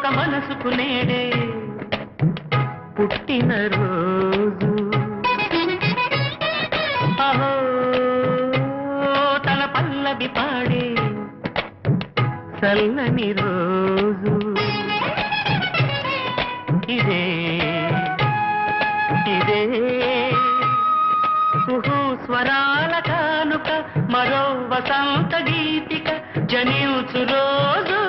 ఒక మనసుకు నేడే పుట్టిన రోజు అహో తన పల్లవి పాడే చల్లని రోజు ఇదే ఇదే కుహు స్వరాల కానుక మరో వసంత గీతిక జనించు రోజు